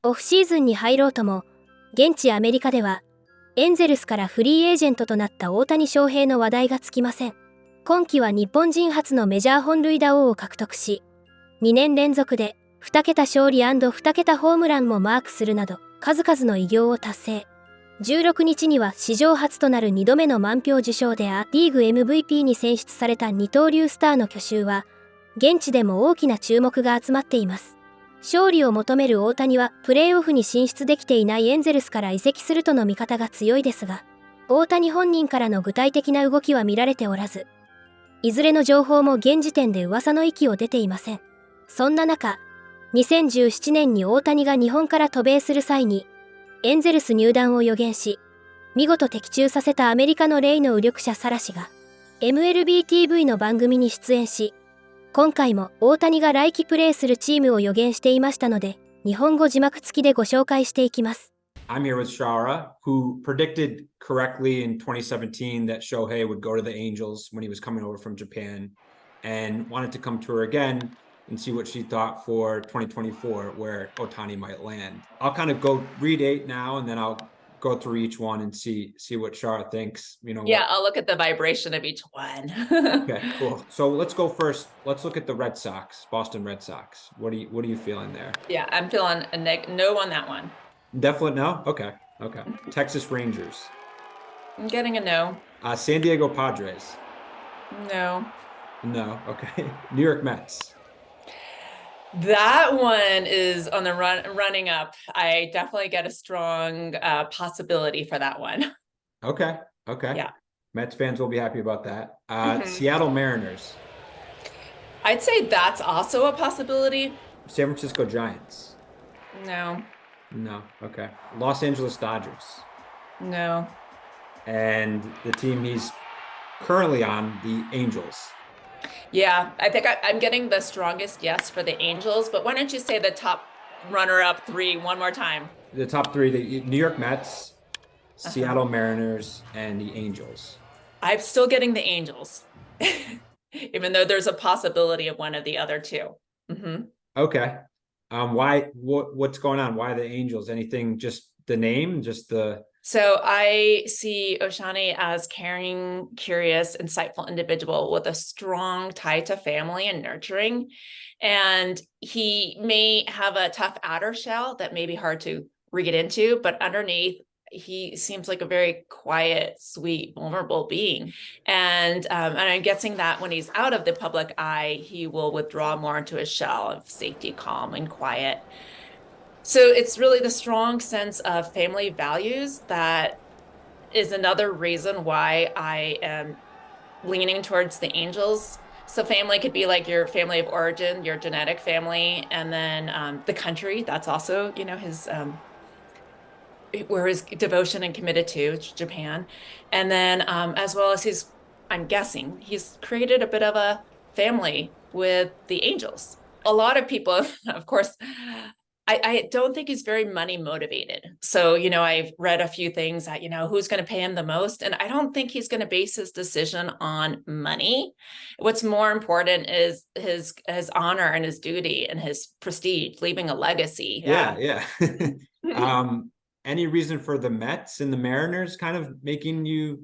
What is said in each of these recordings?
オフシーズンに入ろうとも、現地アメリカでは、エンゼルスからフリーエージェントとなった大谷翔平の話題がつきません。今季は日本人初のメジャー本塁打王を獲得し、2年連続で2桁勝利&2桁ホームランもマークするなど、数々の偉業を達成。16日には史上初となる2度目の満票受賞でリーグ MVP に選出された二刀流スターの去就は、現地でも大きな注目が集まっています。勝利を求める大谷はプレーオフに進出できていないエンゼルスから移籍するとの見方が強いですが、大谷本人からの具体的な動きは見られておらず、いずれの情報も現時点で噂の域を出ていません。そんな中、2017年に大谷が日本から渡米する際に、エンゼルス入団を予言し、見事的中させたアメリカの霊の力者サラ氏が、MLB TV の番組に出演し、今回も大谷が来季プレーするチームを予言していましたので、日本語字幕付きでご紹介していきます。I'm here with Shara, who predicted correctly in 2017 that Shohei would go to the Angels when he was coming over from Japan and wanted to come to her again and see what she thought for 2024, where Ohtani might land. I'll kind of go read 8 now, and then I'll go through each one and see what Shara thinks. Yeah, I'll look at the vibration of each one. Okay, cool. So let's go first. Let's look at the Red Sox, Boston Red Sox. What are you feeling there? Yeah, I'm feeling a no on that one. Definitely no? Okay. Texas Rangers. I'm getting a no. San Diego Padres. No. No, okay. New York Mets. That one is on the running up. I definitely get a strong possibility for that one. Okay. Yeah. Mets fans will be happy about that. Seattle Mariners. I'd say that's also a possibility. San Francisco Giants. No. No, okay. Los Angeles Dodgers. No. And the team he's currently on, the Angels. Yeah, I think I'm getting the strongest yes for the Angels, but why don't you say the top runner-up 3 one more time? The top 3, the New York Mets, Seattle Mariners, and the Angels. I'm still getting the Angels, even though there's a possibility of one of the other two. Mm-hmm. Okay. What's going on? Why the Angels? Anything, just the name, So I see Ohtani as caring, curious, insightful individual with a strong tie to family and nurturing. And he may have a tough outer shell that may be hard to get into, but underneath, he seems like a very quiet, sweet, vulnerable being. And I'm guessing that when he's out of the public eye, he will withdraw more into his shell of safety, calm, and quiet. So it's really the strong sense of family values that is another reason why I am leaning towards the Angels. So family could be like your family of origin, your genetic family, and then the country. That's also, his where his devotion and committed to Japan. And then as well as I'm guessing, he's created a bit of a family with the Angels. A lot of people, of course, I don't think he's very money motivated. So, I've read a few things that, who's going to pay him the most. And I don't think he's going to base his decision on money. What's more important is his honor and his duty and his prestige, leaving a legacy. Yeah. Any reason for the Mets and the Mariners kind of making you,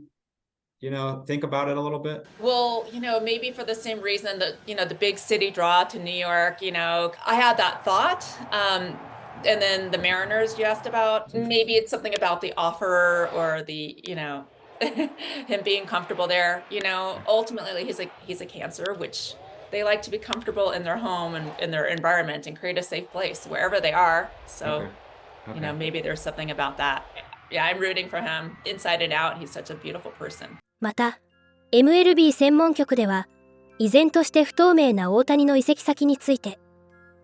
think about it a little bit? Well, maybe for the same reason that, the big city draw to New York, I had that thought. And then the Mariners you asked about, maybe it's something about the offer or the, him being comfortable there. Ultimately he's a Cancer, which they like to be comfortable in their home and in their environment and create a safe place wherever they are. So, okay. Maybe there's something about that. Yeah, I'm rooting for him inside and out. He's such a beautiful person. また、MLB 専門局では、依然として不透明な大谷の移籍先について、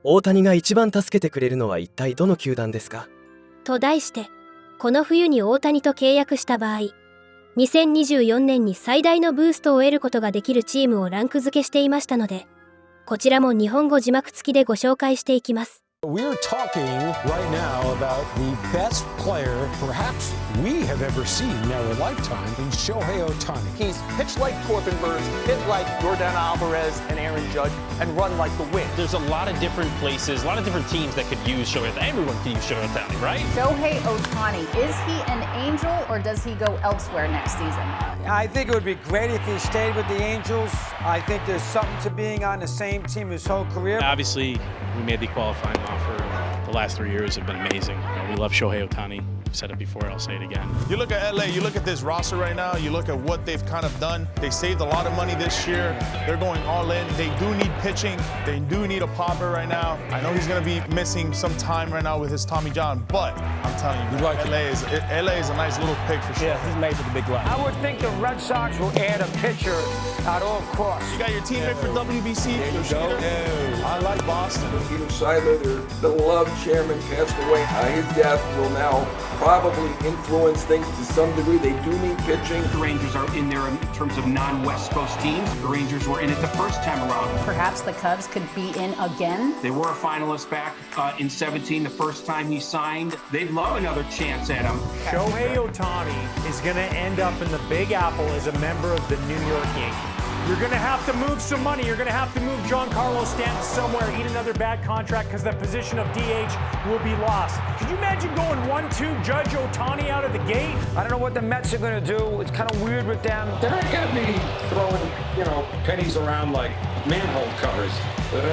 大谷が一番助けてくれるのは一体どの球団ですかと題して、この冬に大谷と契約した場合、2024年に最大のブーストを得ることができるチームをランク付けしていましたので、こちらも日本語字幕付きでご紹介していきます。We're talking right now about the best player perhaps we have ever seen in our lifetime in Shohei Ohtani. He's pitched like Corbin Burns, hit like Yordan Alvarez and Aaron Judge, and run like the wind. There's a lot of different places, a lot of different teams that could use Shohei Ohtani. Everyone can use Shohei Ohtani, right? Shohei Ohtani, is he an Angel or does he go elsewhere next season? I think it would be great if he stayed with the Angels. I think there's something to being on the same team his whole career. Obviously, we made the qualifying offer. The last 3 years have been amazing. We love Shohei Ohtani. I've said it before, I'll say it again. You look at LA, you look at this roster right now, you look at what they've kind of done. They saved a lot of money this year. They're going all in. They do need pitching. They do need a popper right now. I know he's going to be missing some time right now with his Tommy John, but I'm telling you, LA is a nice little pick for sure. Yeah, he's made for the big league. I would think the Red Sox will add a pitcher at all costs. You got your teammate for WBC. There you go. I like Boston. Peter Seidler, their beloved chairman, passed away. His death will now probably influence things to some degree. They do need pitching. The Rangers are in there in terms of non-West Coast teams. The Rangers were in it the first time around. Perhaps the Cubs could be in again? They were a finalist back in 17, the first time he signed. They'd love another chance at him. Shohei Ohtani is going to end up in the Big Apple as a member of the New York Yankees. You're going to have to move some money. You're going to have to move Giancarlo Stanton somewhere, eat another bad contract because the position of DH will be lost. Could you imagine going 1-2 Judge Ohtani out of the gate? I don't know what the Mets are going to do. It's kind of weird with them. They're not going to be throwing, pennies around like manhole covers.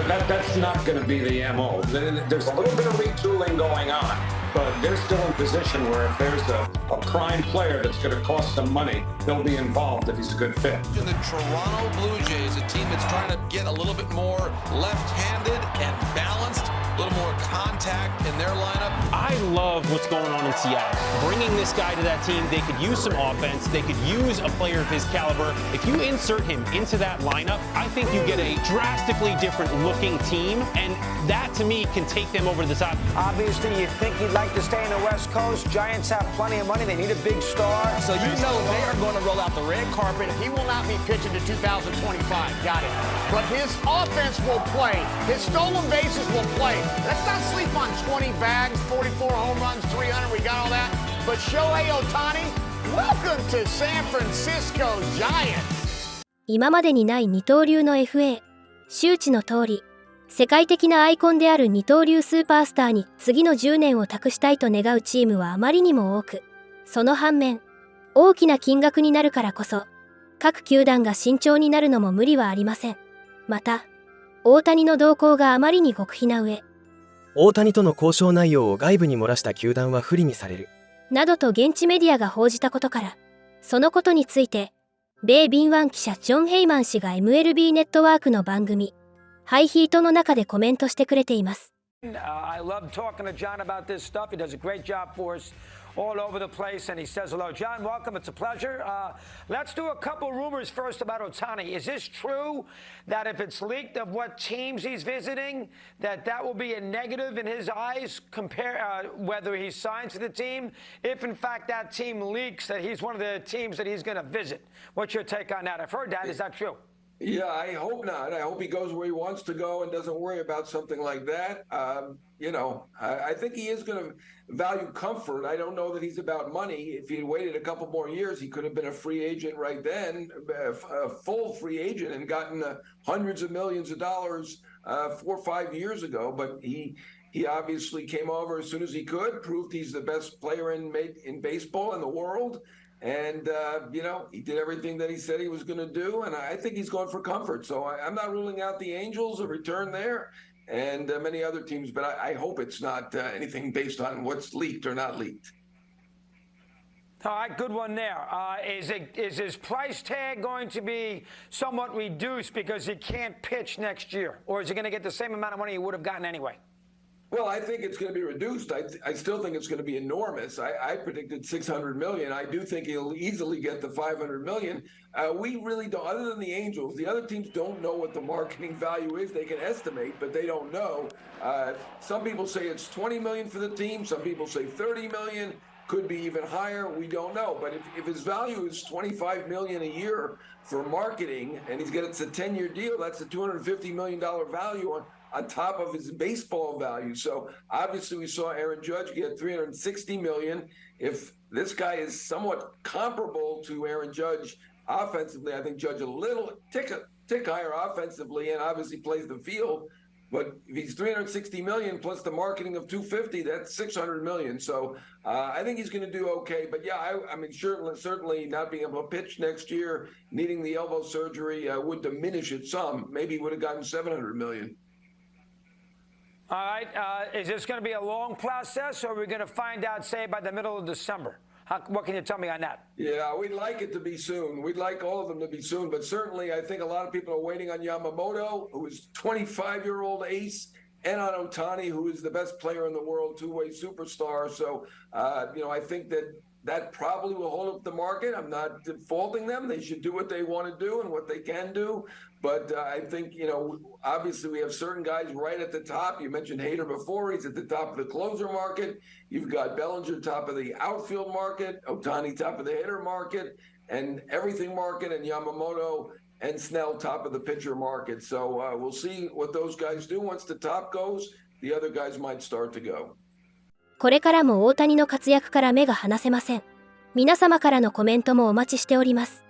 That's not going to be the MO. There's a little bit of retooling going on, but they're still in position where if there's a prime player that's going to cost some money, they'll be involved if he's a good fit. In the Toronto Blue Jays, a team that's trying to get a little bit more left-handed and balanced, a little more contact in their lineup. I love what's going on in Seattle. Bringing this guy to that team, they could use some offense. They could use a player of his caliber. If you insert him into that lineup, I think you get a drastically different looking team, and that to me can take them over the top. Obviously, you think he'd like to stay in the West Coast. Giants have plenty of money. They need a big star. So you know they are going to roll out the red carpet. He will not be pitching to 2025. Got it. But his offense will play. His stolen bases will play. Let's not sleep on 20 bags, 44 home runs, 300. We got all that. But Shohei Ohtani, welcome to San Francisco Giants. 今までにない二刀流の FA。周知の通り、世界的なアイコンである二刀流スーパースターに次の10年を託したいと願うチームはあまりにも多く、その反面、大きな金額になるからこそ、各球団が慎重になるのも無理はありません。また、大谷の動向があまりに極秘な上、大谷との交渉内容を外部に漏らした球団は不利にされる。などと現地メディアが報じたことから、そのことについて、米敏腕記者ジョン・ヘイマン氏が MLB ネットワークの番組、ハイヒートの中でコメントしてくれています。I love talking to John about this stuff. He does a great job for us all over the place, and he says hello. John, welcome. It's a pleasure. Let's do a couple rumors first about Ohtani. Is this true that if it's leaked of what teams he's visiting, that will be a negative in his eyes, whether he signs to the team? If, in fact, that team leaks that he's one of the teams that he's going to visit. What's your take on that? I've heard that. Is that true? Yeah, I hope not. I hope he goes where he wants to go and doesn't worry about something like that. I think he is going to value comfort. I don't know that he's about money. If he had waited a couple more years, he could have been a free agent right then, a full free agent, and gotten hundreds of millions of dollars 4 or 5 years ago. But he obviously came over as soon as he could, proved he's the best player in baseball in the world. And, he did everything that he said he was going to do. And I think he's going for comfort. So I'm not ruling out the Angels, a return there, and many other teams. But I hope it's not anything based on what's leaked or not leaked. All right, good one there. Is his price tag going to be somewhat reduced because he can't pitch next year? Or is he going to get the same amount of money he would have gotten anyway? Well, I think it's going to be reduced. I still think it's going to be enormous. I predicted $600 million. I do think he'll easily get the $500 million. We really don't, other than the Angels, the other teams don't know what the marketing value is. They can estimate, but they don't know. Some people say it's $20 million for the team. Some people say $30 million. Could be even higher. We don't know. But if his value is $25 million a year for marketing, and it's a 10-year deal, that's a $250 million value on top of his baseball value. So obviously we saw Aaron Judge get $360 million. If this guy is somewhat comparable to Aaron Judge offensively, I think Judge a little tick higher offensively and obviously plays the field. But if he's $360 million plus the marketing of $250, that's $600 million. So I think he's going to do okay. But yeah, I mean, certainly not being able to pitch next year, needing the elbow surgery would diminish it some. Maybe he would have gotten $700 million. All right. Is this going to be a long process, or are we going to find out, say, by the middle of December? What can you tell me on that? Yeah, we'd like it to be soon. We'd like all of them to be soon. But certainly, I think a lot of people are waiting on Yamamoto, who is 25-year-old ace, and on Ohtani, who is the best player in the world, two-way superstar. So, I think that probably will hold up the market. I'm not faulting them. They should do what they want to do and what they can do. But I think, obviously we have certain guys right at the top. You mentioned Hader before. He's at the top of the closer market. You've got Bellinger top of the outfield market, Ohtani top of the hitter market, and everything market, and Yamamoto and Snell top of the pitcher market. So we'll see what those guys do. Once the top goes, the other guys might start to go. これからも大谷の活躍から目が離せません。皆様からのコメントもお待ちしております。